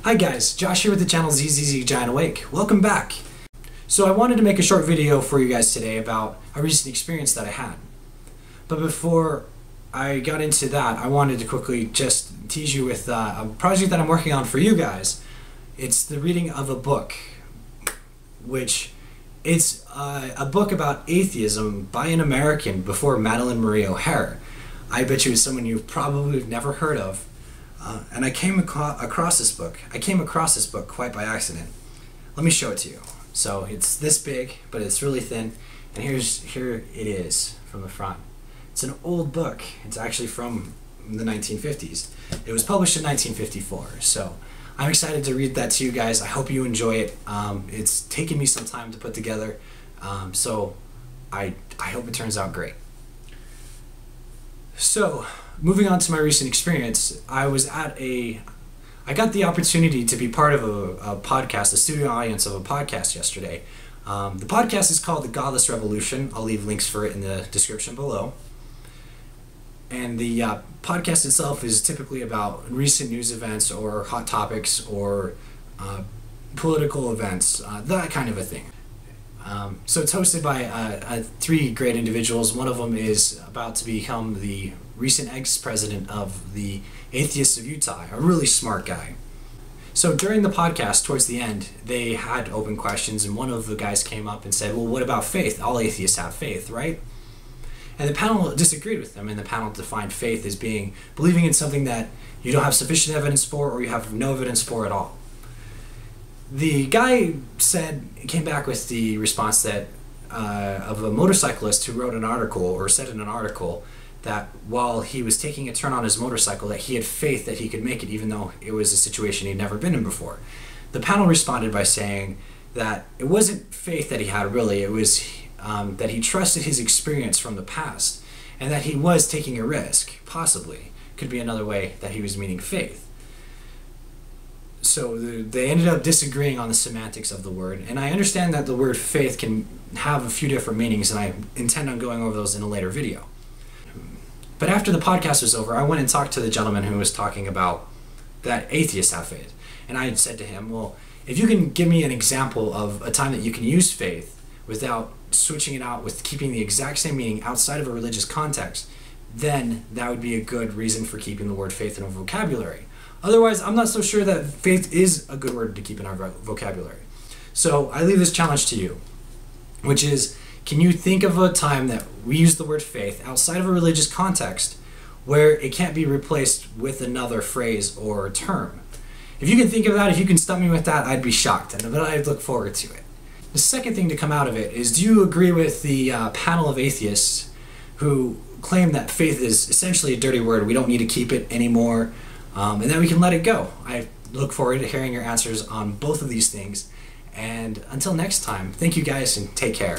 Hi guys, Josh here with the channel ZZZ Giant Awake. Welcome back. So I wanted to make a short video for you guys today about a recent experience that I had. But before I got into that, I wanted to quickly just tease you with a project that I'm working on for you guys. It's the reading of a book, which it's a book about atheism by an American before Madalyn Marie O'Hara. I bet you it's someone you probably have never heard of. And I came across this book. I came across this book quite by accident. Let me show it to you. So it's this big, but it's really thin. And here it is from the front. It's an old book. It's actually from the 1950s. It was published in 1954. So I'm excited to read that to you guys. I hope you enjoy it. It's taken me some time to put together. So I hope it turns out great. So, moving on to my recent experience, I got the opportunity to be part of a podcast, a studio audience of a podcast yesterday. The podcast is called the Godless RebelUTion. I'll leave links for it in the description below. And the podcast itself is typically about recent news events or hot topics or political events, that kind of a thing. So it's hosted by three great individuals. One of them is about to become the recent ex-president of the Atheists of Utah, a really smart guy. So during the podcast, towards the end, they had open questions, and one of the guys came up and said, well, what about faith? All atheists have faith, right? And the panel disagreed with them, and the panel defined faith as being believing in something that you don't have sufficient evidence for or you have no evidence for at all. The guy came back with the response that of a motorcyclist who wrote an article, or said in an article, that while he was taking a turn on his motorcycle, that he had faith that he could make it, even though it was a situation he'd never been in before. The panel responded by saying that it wasn't faith that he had really, it was that he trusted his experience from the past, and that he was taking a risk, possibly. Could be another way that he was meaning faith. So they ended up disagreeing on the semantics of the word, and I understand that the word faith can have a few different meanings, and I intend on going over those in a later video. But after the podcast was over, I went and talked to the gentleman who was talking about that atheists have faith, and I had said to him, well, if you can give me an example of a time that you can use faith without switching it out with keeping the exact same meaning outside of a religious context, then that would be a good reason for keeping the word faith in our vocabulary. Otherwise, I'm not so sure that faith is a good word to keep in our vocabulary. So I leave this challenge to you, which is, can you think of a time that we use the word faith outside of a religious context where it can't be replaced with another phrase or term? If you can think of that, if you can stump me with that, I'd be shocked, but I'd look forward to it. The second thing to come out of it is, do you agree with the panel of atheists who claim that faith is essentially a dirty word, we don't need to keep it anymore, and that we can let it go? I look forward to hearing your answers on both of these things, and until next time, thank you guys and take care.